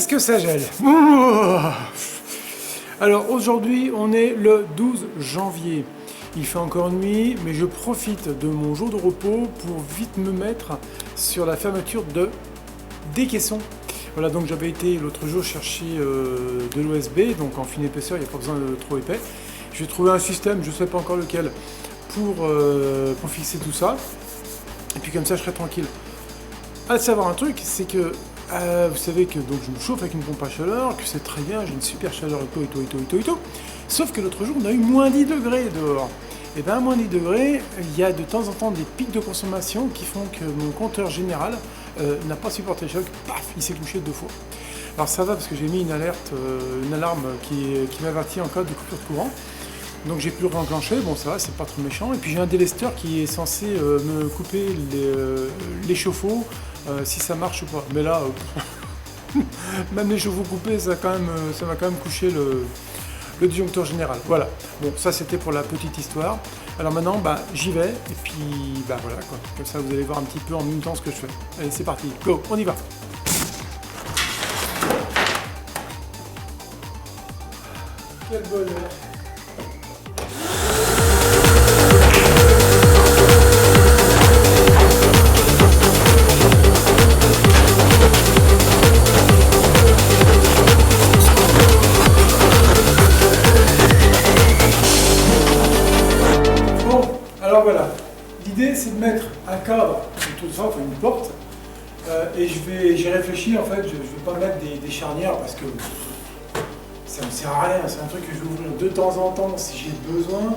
Qu'est-ce que ça gèle? Ouh. Alors aujourd'hui, on est le 12 janvier. Il fait encore nuit, mais je profite de mon jour de repos pour vite me mettre sur la fermeture des caissons. Voilà, donc j'avais été l'autre jour chercher de l'OSB, donc en fine épaisseur, il n'y a pas besoin de trop épais. Je vais trouver un système, je ne sais pas encore lequel, pour fixer tout ça. Et puis comme ça, je serai tranquille. À savoir un truc, c'est que vous savez que donc, je me chauffe avec une pompe à chaleur, que c'est très bien, j'ai une super chaleur et tout. Sauf que l'autre jour, on a eu moins 10 degrés dehors. Et bien à moins 10 degrés, il y a de temps en temps des pics de consommation qui font que mon compteur général n'a pas supporté le choc, paf, il s'est couché 2 fois. Alors ça va parce que j'ai mis une alerte, une alarme qui m'avertit en cas de coupure de courant. Donc j'ai pu le réenclencher, bon ça va, c'est pas trop méchant. Et puis j'ai un délesteur qui est censé me couper les chauffe-eau si ça marche ou pas. Mais là, même les chauffe-eau coupés, ça m'a quand même couché le disjoncteur général. Voilà, bon ça c'était pour la petite histoire. Alors maintenant, j'y vais, et puis voilà quoi. Comme ça vous allez voir un petit peu en même temps ce que je fais. Allez, c'est parti, go, on y va. Quel bonheur. Alors voilà, l'idée c'est de mettre un cadre sur tout ça, enfin une porte, et j'ai réfléchi en fait, je ne vais pas mettre des charnières parce que ça ne me sert à rien, c'est un truc que je vais ouvrir de temps en temps si j'ai besoin,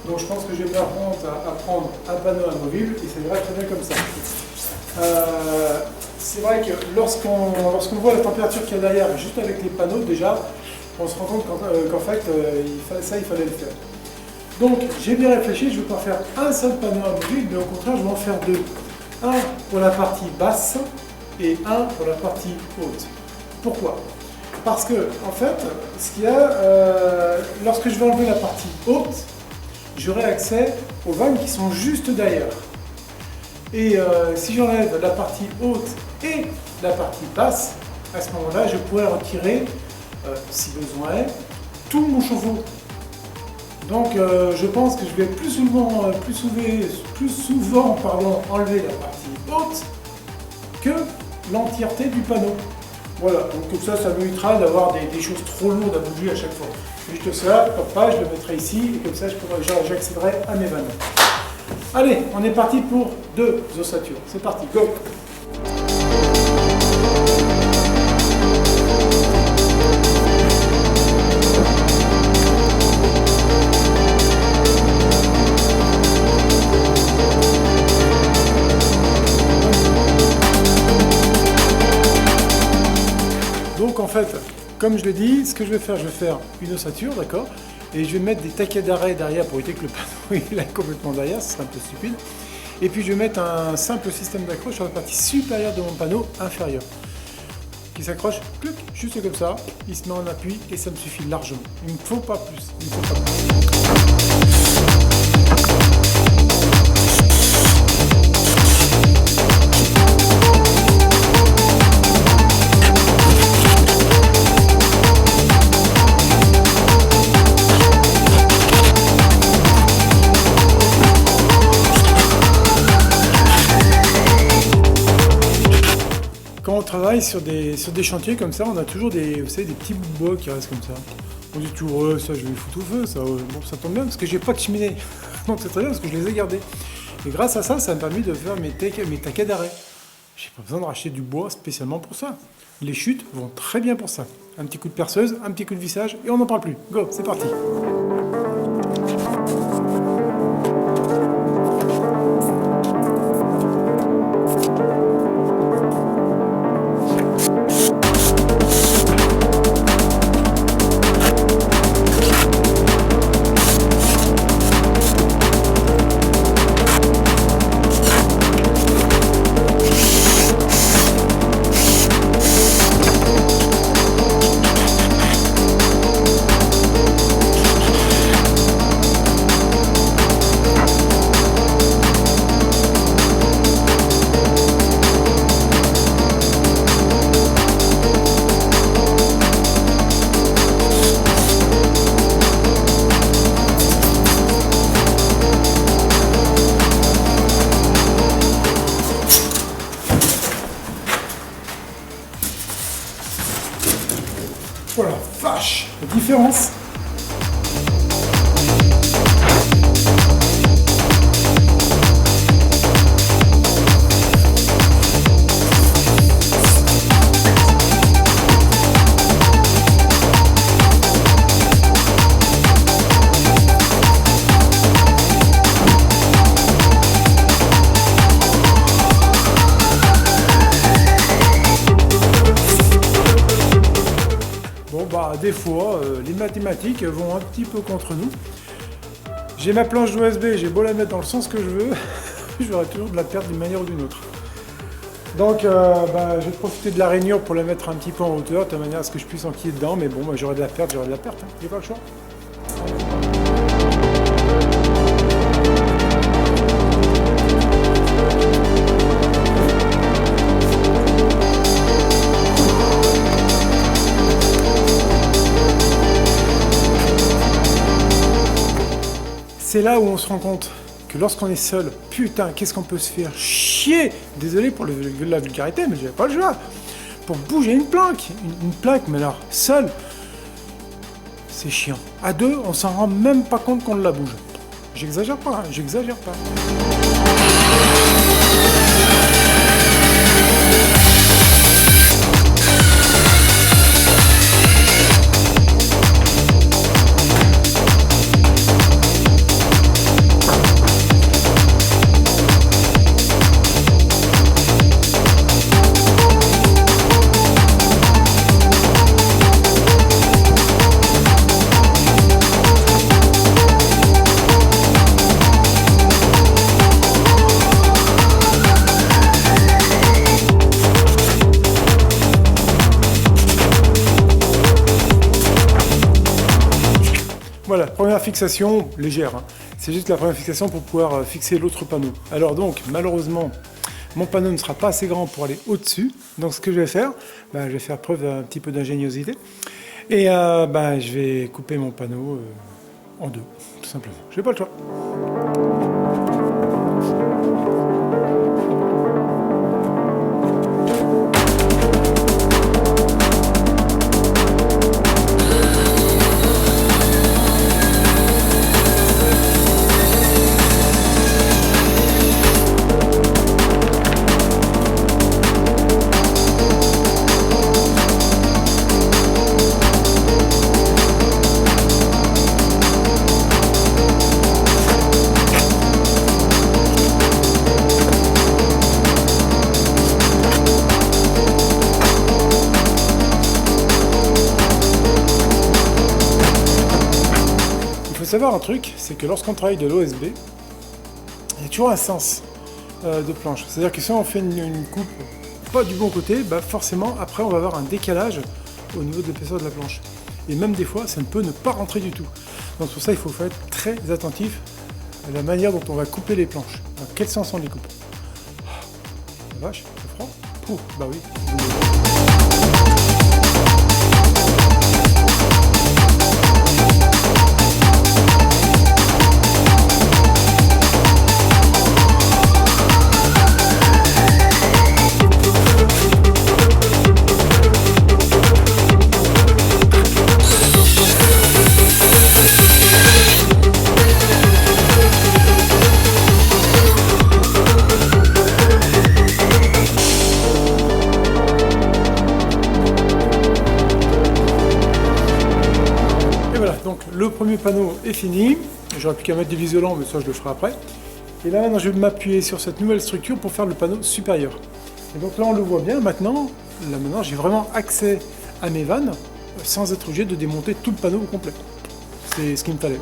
donc je pense que je vais me prendre à prendre un panneau amovible et ça ira très bien comme ça. C'est vrai que lorsqu'on voit la température qu'il y a derrière, juste avec les panneaux déjà, on se rend compte qu'en fait il fallait le faire. Donc j'ai bien réfléchi, je ne vais pas faire un seul panneau amovible, mais au contraire je vais en faire deux. Un pour la partie basse et un pour la partie haute. Pourquoi? Parce que en fait, ce qu'il y a, lorsque je vais enlever la partie haute, j'aurai accès aux vannes qui sont juste derrière. Et si j'enlève la partie haute et la partie basse, à ce moment-là, je pourrai retirer, si besoin est, tout mon chauffe-eau. Donc je pense que je vais plus souvent enlever la partie haute que l'entièreté du panneau. Voilà, donc comme ça m'évitera d'avoir des choses trop lourdes à bouger à chaque fois. Juste ça, je le mettrai ici, et comme ça j'accéderai à mes vannes. Allez, on est parti pour 2 ossatures. C'est parti, go! Donc en fait, comme je l'ai dit, ce que je vais faire une ossature, d'accord, et je vais mettre des taquets d'arrêt derrière pour éviter que le panneau il aille complètement derrière, ce serait un peu stupide. Et puis je vais mettre un simple système d'accroche sur la partie supérieure de mon panneau inférieur, qui s'accroche, juste comme ça, il se met en appui et ça me suffit largement. Il ne faut pas plus, il ne faut pas plus. Quand on travaille sur des chantiers comme ça, on a toujours vous savez, des petits bouts de bois qui restent comme ça. On dit toujours, ça je vais foutre au feu, ça, bon, ça tombe bien parce que j'ai pas de cheminée. Donc c'est très bien parce que je les ai gardés. Et grâce à ça, ça m'a permis de faire mes taquets d'arrêt. J'ai pas besoin de racheter du bois spécialement pour ça. Les chutes vont très bien pour ça. Un petit coup de perceuse, un petit coup de vissage et on n'en parle plus. Go, c'est parti. différence. Des fois, les mathématiques vont un petit peu contre nous. J'ai ma planche d'OSB, j'ai beau la mettre dans le sens que je veux, j'aurai toujours de la perdre d'une manière ou d'une autre. Donc, je vais profiter de la rainure pour la mettre un petit peu en hauteur, de telle manière à ce que je puisse enquiller dedans, mais bon, j'aurai de la perte, hein. J'ai pas le choix. C'est là où on se rend compte que lorsqu'on est seul, putain, qu'est-ce qu'on peut se faire chier. Désolé pour la vulgarité, mais j'avais pas le choix. Pour bouger une plaque, mais alors, seul, c'est chiant. À deux, on s'en rend même pas compte qu'on la bouge. J'exagère pas, j'exagère pas. Voilà, première fixation légère, hein. C'est juste la première fixation pour pouvoir fixer l'autre panneau. Alors donc, malheureusement, mon panneau ne sera pas assez grand pour aller au-dessus. Donc ce que je vais faire, je vais faire preuve d'un petit peu d'ingéniosité. Et je vais couper mon panneau en deux, tout simplement. Je n'ai pas le choix. Savoir un truc, c'est que lorsqu'on travaille de l'OSB, il y a toujours un sens de planche. C'est-à-dire que si on fait une coupe pas du bon côté, forcément après on va avoir un décalage au niveau de l'épaisseur de la planche. Et même des fois, ça ne peut ne pas rentrer du tout. Donc pour ça, il faut être très attentif à la manière dont on va couper les planches. Dans quel sens on les coupe. La vache, c'est froid. Ouh, bah oui. Donc le premier panneau est fini, j'aurais plus qu'à mettre des isolants, mais ça je le ferai après. Et là maintenant je vais m'appuyer sur cette nouvelle structure pour faire le panneau supérieur. Et donc là on le voit bien, maintenant j'ai vraiment accès à mes vannes sans être obligé de démonter tout le panneau au complet. C'est ce qu'il me fallait.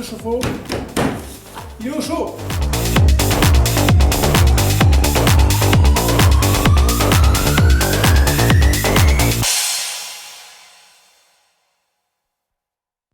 chauffe-eau. Il est au chaud.